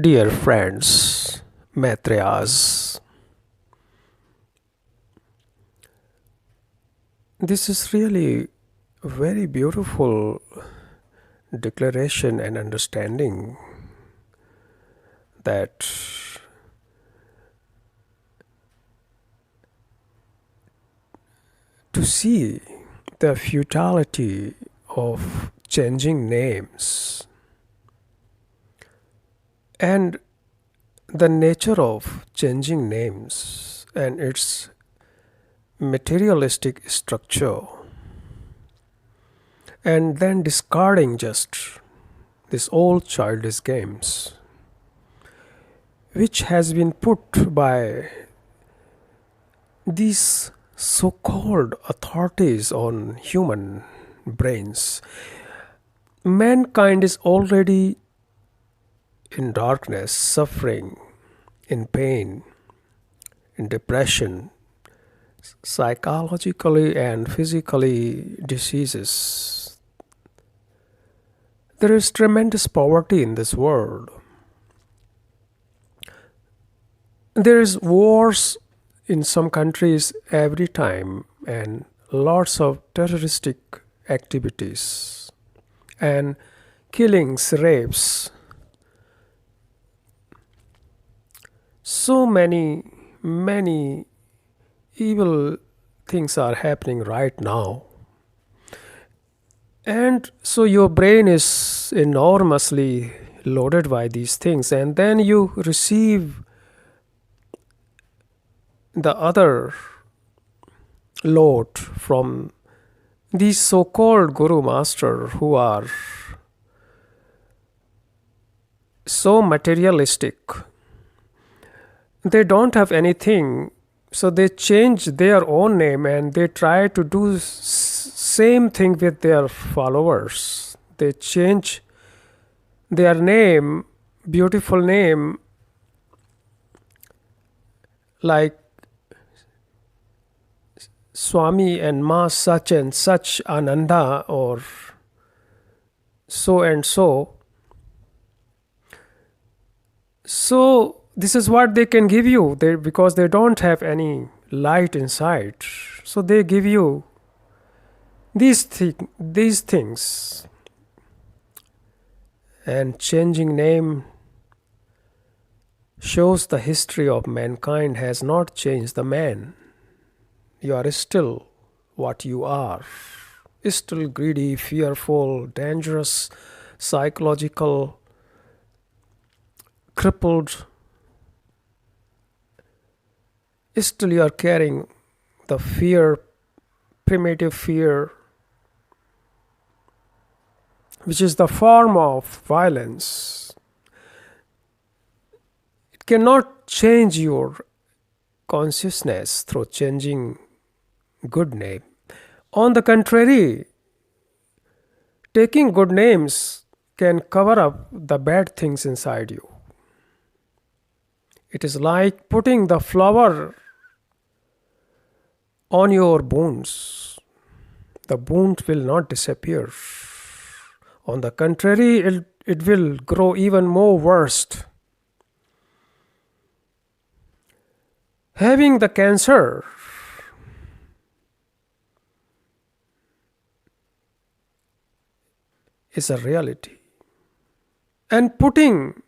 Dear friends, Maitreyas, this is really a very beautiful declaration and understanding that to see the futility of changing names and the nature of changing names and its materialistic structure, and then discarding just these old childish games which has been put by these so-called authorities on human brains. Mankind is already in darkness, suffering, in pain, in depression, psychologically and physically diseases. There is tremendous poverty in this world. There is wars in some countries every time and lots of terroristic activities and killings, rapes. So many evil things are happening right now. And so your brain is enormously loaded by these things, and then you receive the other load from these so-called guru master who are so materialistic. They don't have anything, so they change their own name and they try to do same thing with their followers. They change their name, beautiful name, like Swami and Ma such and such Ananda or so and so. So this is what they can give you because they don't have any light inside. So they give you these things. And changing name shows the history of mankind has not changed the man. You are still what you are. Still greedy, fearful, dangerous, psychological, crippled. Still you are carrying the fear, primitive fear, which is the form of violence. It cannot change your consciousness through changing good name. On the contrary, taking good names can cover up the bad things inside you. It is like putting the flour on your wounds. The wound will not disappear. On the contrary, it will grow even more worse. Having the cancer is a reality. And putting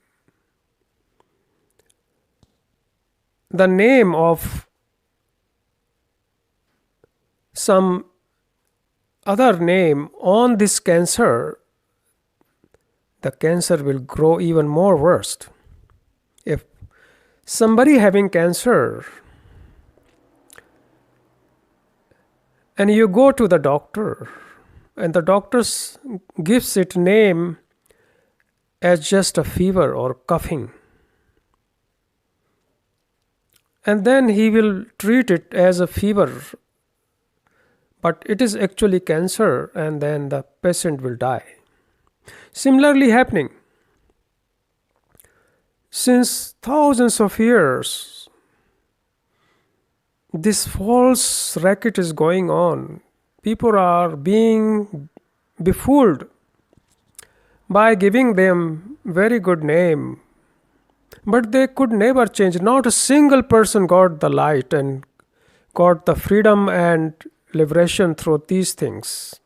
the name of some other name on this cancer, the cancer will grow even more worse. If somebody having cancer and you go to the doctor and the doctor gives it name as just a fever or coughing, and then he will treat it as a fever, but it is actually cancer, and then the patient will die. Similarly happening since thousands of years, this false racket is going on. People are being befooled by giving them very good name But they could never change. Not a single person got the light and got the freedom and liberation through these things.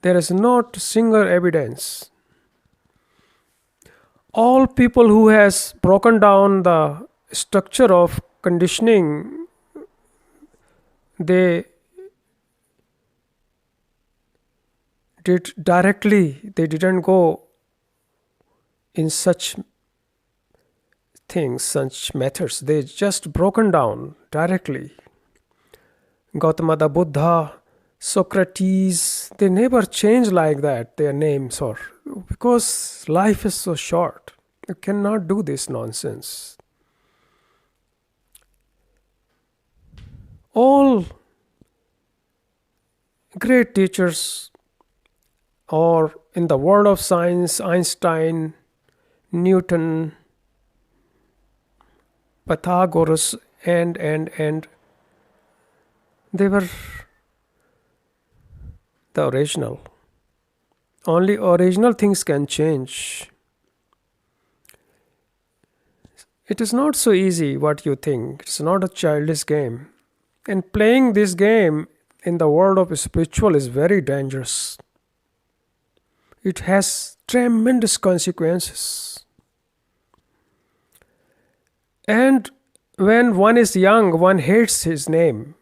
There is not single evidence. All people who has broken down the structure of conditioning, they did directly, they didn't go in such things, such methods. They just broken down directly. Gautama the Buddha, Socrates, they never change like that, their names, or because life is so short. You cannot do this nonsense. All great teachers, or in the world of science, Einstein, Newton, Pythagoras, and they were the original. Only original things can change. It is not so easy what you think. It's not a childish game. And playing this game in the world of spiritual is very dangerous. It has tremendous consequences. And when one is young, one hates his name.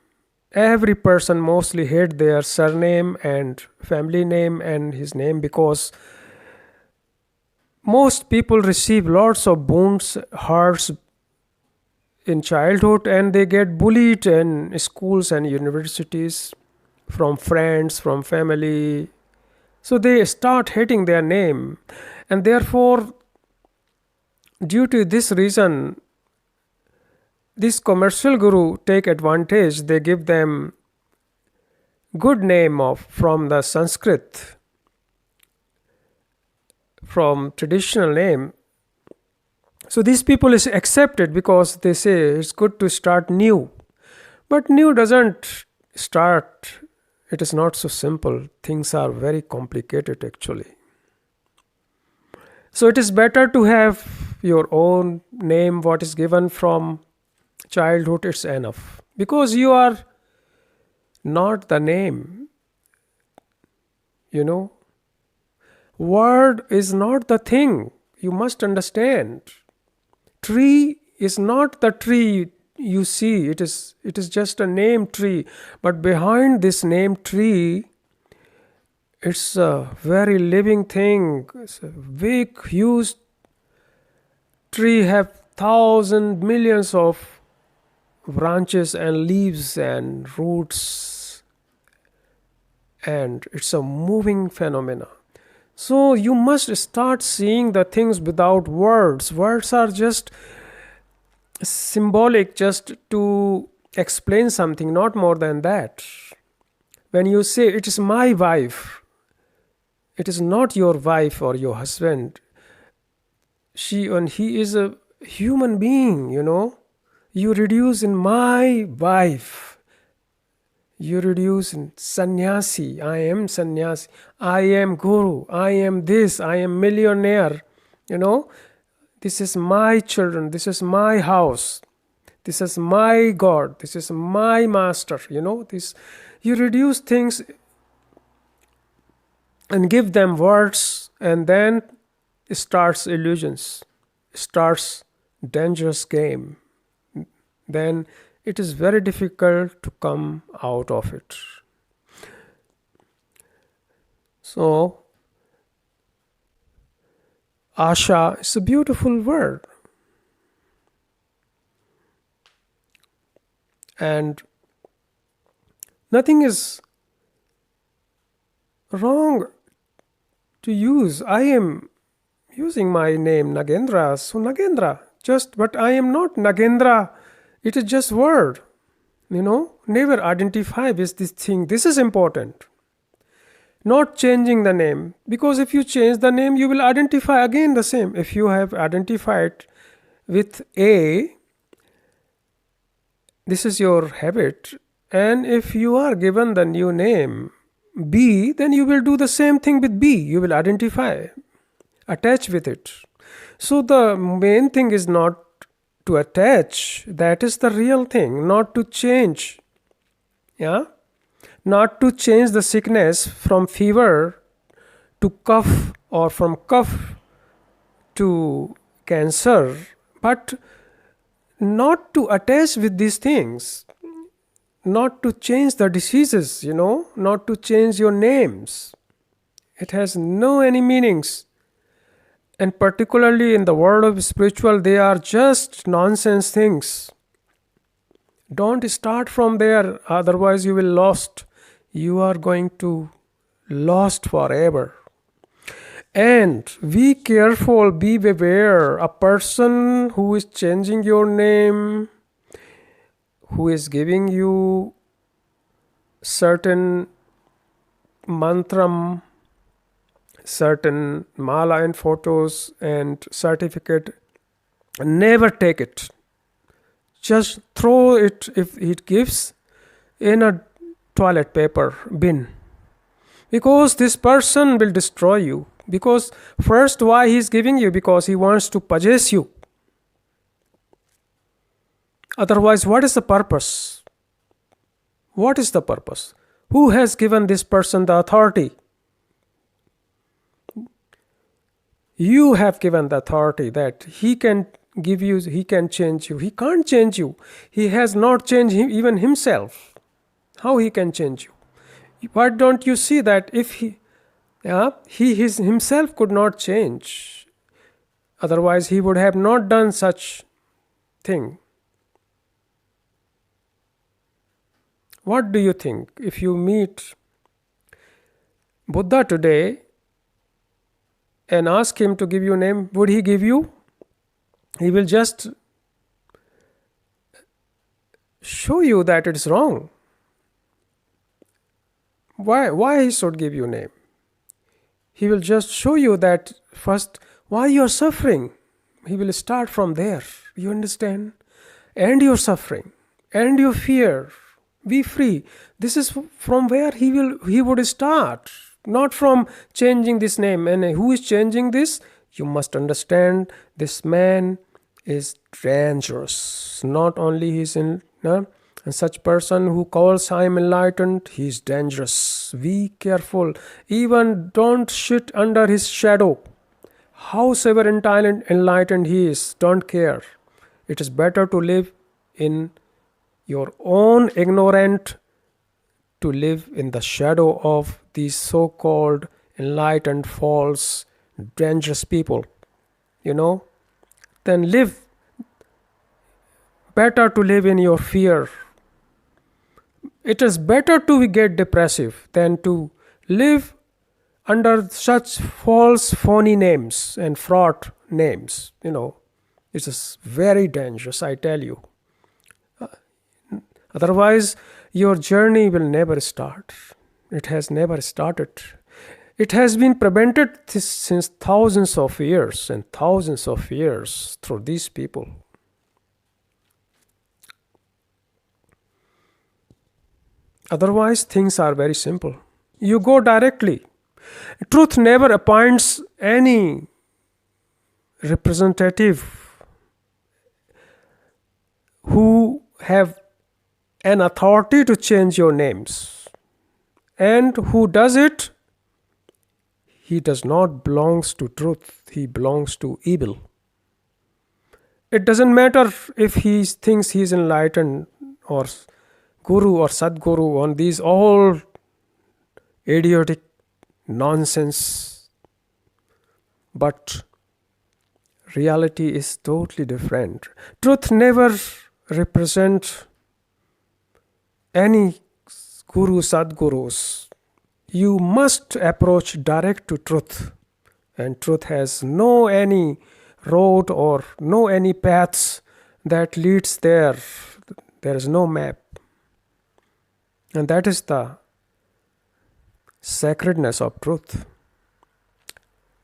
Every person mostly hates their surname and family name and his name, because most people receive lots of wounds, hurts in childhood, and they get bullied in schools and universities from friends, from family. So they start hating their name. And therefore, due to this reason, this commercial guru take advantage. They give them good name of from the Sanskrit, from traditional name. So these people is accepted because they say it's good to start new. But new doesn't start. It is not so simple. Things are very complicated actually. So it is better to have your own name, what is given from childhood, it's enough. Because you are not the name. Word is not the thing. You must understand. Tree is not the tree you see. It is just a name tree. But behind this name tree, it's a very living thing. It's a big, huge tree, have thousands, millions of branches and leaves and roots, and it's a moving phenomena. So you must start seeing the things without words. Words are just symbolic, just to explain something, not more than that. When you say it is my wife, it is not your wife or your husband. She and he is a human being. You reduce in my wife. You reduce in sannyasi. I am sannyasi. I am guru. I am this. I am millionaire. This is my children. This is my house. This is my God. This is my master. This. You reduce things and give them words, and then starts illusions. Starts dangerous game. Then it is very difficult to come out of it. So, Asha is a beautiful word. And nothing is wrong to use. I am using my name Nagendra, so Nagendra. But I am not Nagendra. It is just word. Never identify with this thing. This is important. Not changing the name. Because if you change the name, you will identify again the same. If you have identified with A, this is your habit. And if you are given the new name B, then you will do the same thing with B. You will identify, attach with it. So the main thing is not to attach. That is the real thing, not to change. Yeah? Not to change the sickness from fever to cough, or from cough to cancer, but not to attach with these things, not to change the diseases, not to change your names. It has no any meanings. And particularly in the world of spiritual, they are just nonsense things. Don't start from there, otherwise you will lost. You are going to lost forever. And be careful, be aware. A person who is changing your name, who is giving you certain mantram, certain mala and photos and certificate, never take it. Just throw it, if it gives, in a toilet paper bin. Because this person will destroy you. Because first, why he is giving you? Because he wants to possess you. Otherwise, what is the purpose? What is the purpose? Who has given this person the authority? You have given the authority that he can give you, he can change you. He can't change you. He has not changed even himself. How he can change you? Why don't you see that if he himself could not change? Otherwise, he would have not done such thing. What do you think? If you meet Buddha today and ask him to give you a name, would he give you? He will just show you that it's wrong. Why he should give you a name? He will just show you that first, why you are suffering. He will start from there. You understand? And your suffering, and your fear. Be free. This is from where he would start. Not from changing this name. And who is changing this? You must understand, this man is dangerous. Not only he is and such person who calls I am enlightened, he is dangerous. Be careful. Even don't sit under his shadow. Howsoever enlightened he is, don't care. It is better to live in your own ignorant, to live in the shadow of these so-called enlightened, false, dangerous people, then live. Better to live in your fear. It is better to get depressive than to live under such false, phony names and fraud names. It is very dangerous, I tell you. Otherwise, your journey will never start. It has never started. It has been prevented since thousands of years and thousands of years through these people. Otherwise, things are very simple. You go directly. Truth never appoints any representative who have an authority to change your names. And who does it? He does not belong to truth. He belongs to evil. It doesn't matter if he thinks he is enlightened or Guru or Sadguru on these all idiotic nonsense. But reality is totally different. Truth never represents any Guru, Sadgurus. You must approach direct to truth. And truth has no any road or no any paths that leads there. There is no map. And that is the sacredness of truth.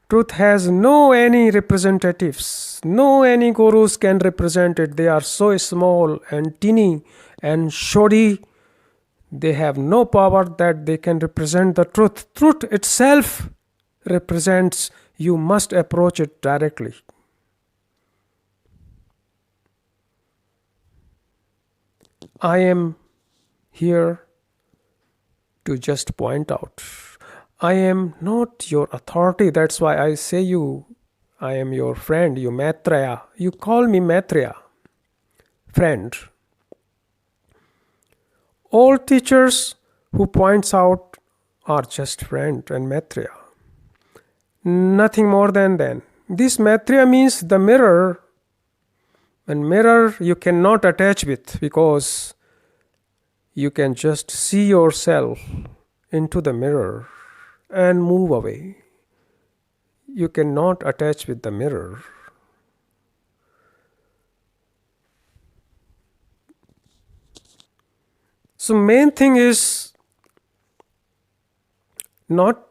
Truth has no any representatives. No any gurus can represent it. They are so small and teeny and shoddy. They have no power that they can represent the truth. Truth itself represents. You must approach it directly. I am here to just point out. I am not your authority. That's why I say you, I am your friend, you Maitreya. You call me Maitreya, friend. All teachers who points out are just friend and Maitreya. Nothing more than that. This Maitreya means the mirror, and mirror you cannot attach with because you can just see yourself into the mirror and move away. You cannot attach with the mirror. So main thing is not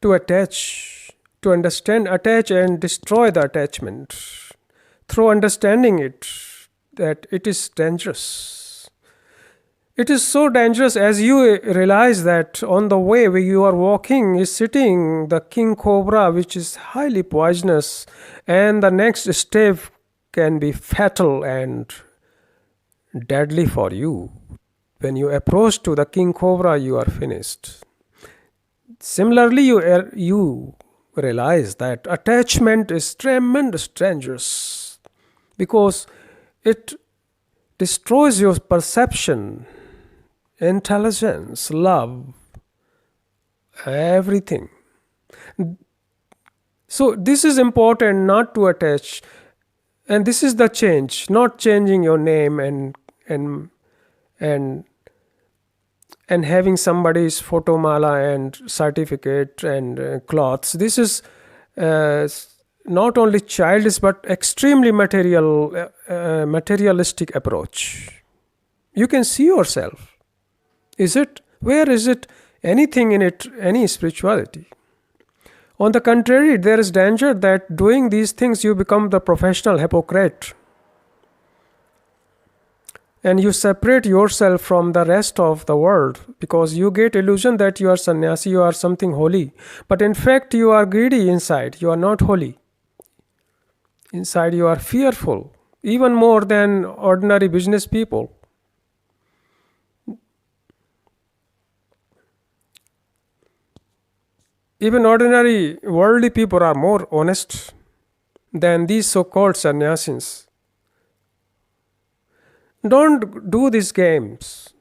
to attach, to understand, attach and destroy the attachment through understanding it that it is dangerous. It is so dangerous as you realize that on the way where you are walking is sitting the king cobra, which is highly poisonous, and the next step can be fatal and deadly for you. When you approach to the king cobra, you are finished. Similarly, you realize that attachment is tremendous dangerous because it destroys your perception, intelligence, love, everything. So this is important not to attach, and this is the change, not changing your name and and and having somebody's photo mala and certificate and clothes. This is uh, not only childish but extremely materialistic approach. You can see yourself. Is it? Where is it? Anything in it? Any spirituality? On the contrary, there is danger that doing these things you become the professional hypocrite and you separate yourself from the rest of the world because you get illusion that you are sannyasi, you are something holy, but in fact you are greedy inside, you are not holy. Inside you are fearful, even more than ordinary business people. Even ordinary worldly people are more honest than these so-called sannyasis. Don't do these games.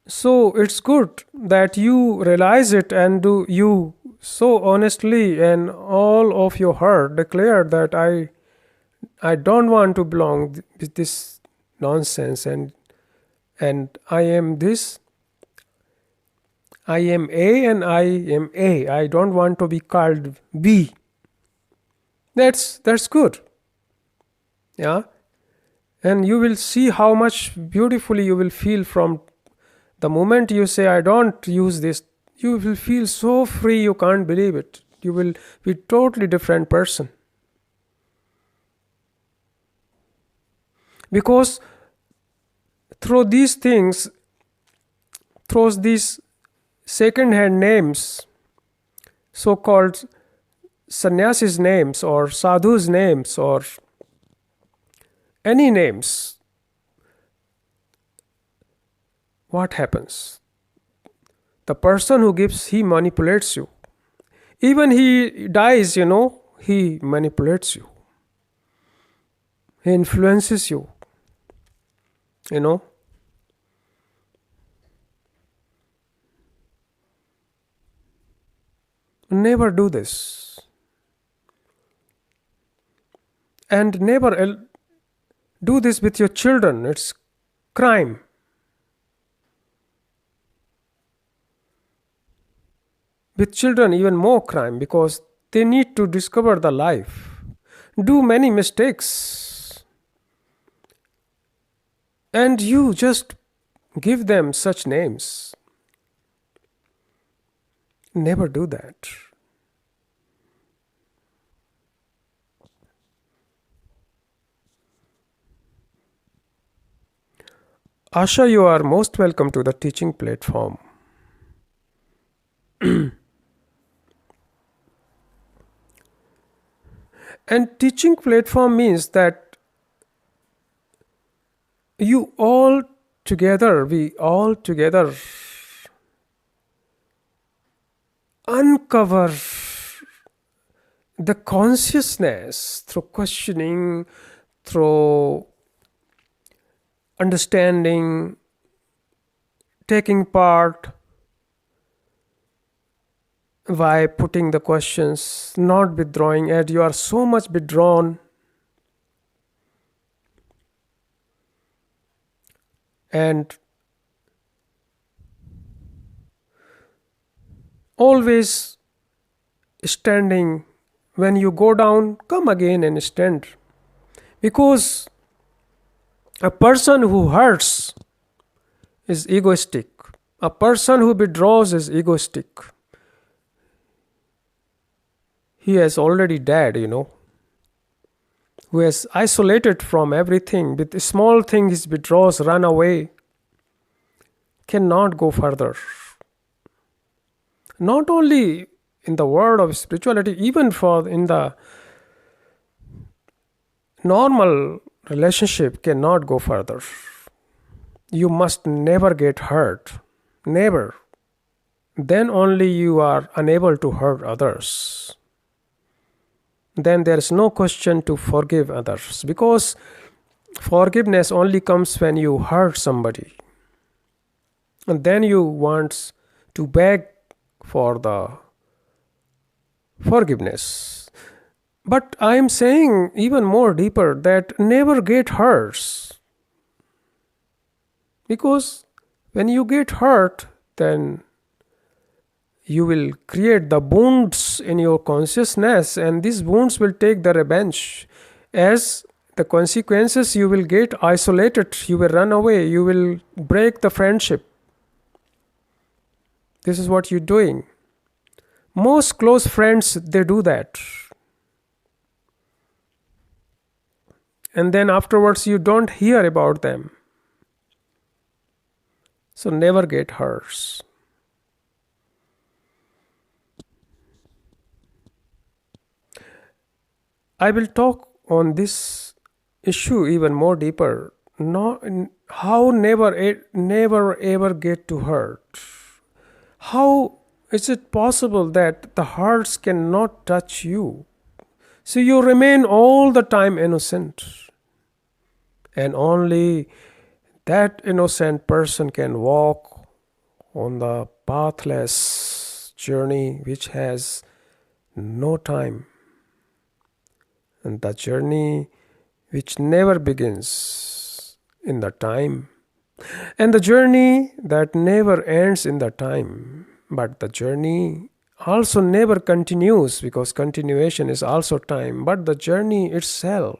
So it's good that you realize it and do you so honestly and all of your heart declare that I don't want to belong with this nonsense and I am this, I am A and I am A. I don't want to be called B. That's good. Yeah. And you will see how much beautifully you will feel from the moment you say, I don't use this, you will feel so free you can't believe it. You will be totally different person. Because through these things, through these second-hand names, so-called sannyasis names or sadhus names or any names, what happens? The person who gives, he manipulates you. Even he dies, he manipulates you. He influences you, you know. Never do this. And never do this with your children. It's crime. With children, even more crime because they need to discover the life, do many mistakes, and you just give them such names. Never do that. Asha, you are most welcome to the teaching platform. And teaching platform means that You all together, we all together uncover the consciousness through questioning, through understanding, taking part by putting the questions, not withdrawing, and you are so much withdrawn. And always standing, when you go down, come again and stand. Because a person who hurts is egoistic. A person who withdraws is egoistic. He has already died, who has isolated from everything. With small things, he withdraws, run away, cannot go further. Not only in the world of spirituality, even for in the normal relationship, cannot go further. You must never get hurt. Never. Then only you are unable to hurt others. Then there is no question to forgive others, because forgiveness only comes when you hurt somebody. And then you want to beg for the forgiveness. But I am saying even more deeper that never get hurt. Because when you get hurt, then you will create the wounds in your consciousness, and these wounds will take the revenge. As the consequences, you will get isolated, you will run away, you will break the friendship. This is what you're doing. Most close friends, they do that. And then afterwards, you don't hear about them. So never get hurt. I will talk on this issue even more deeper. How never ever get to hurt. How is it possible that the hearts cannot touch you? So you remain all the time innocent. And only that innocent person can walk on the pathless journey which has no time. And the journey which never begins in the time. And the journey that never ends in the time. But the journey also never continues, because continuation is also time. But the journey itself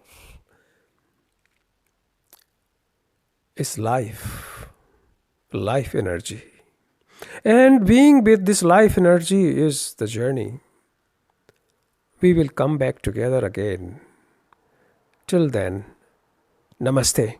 is life energy. And being with this life energy is the journey. We will come back together again. Till then, namaste.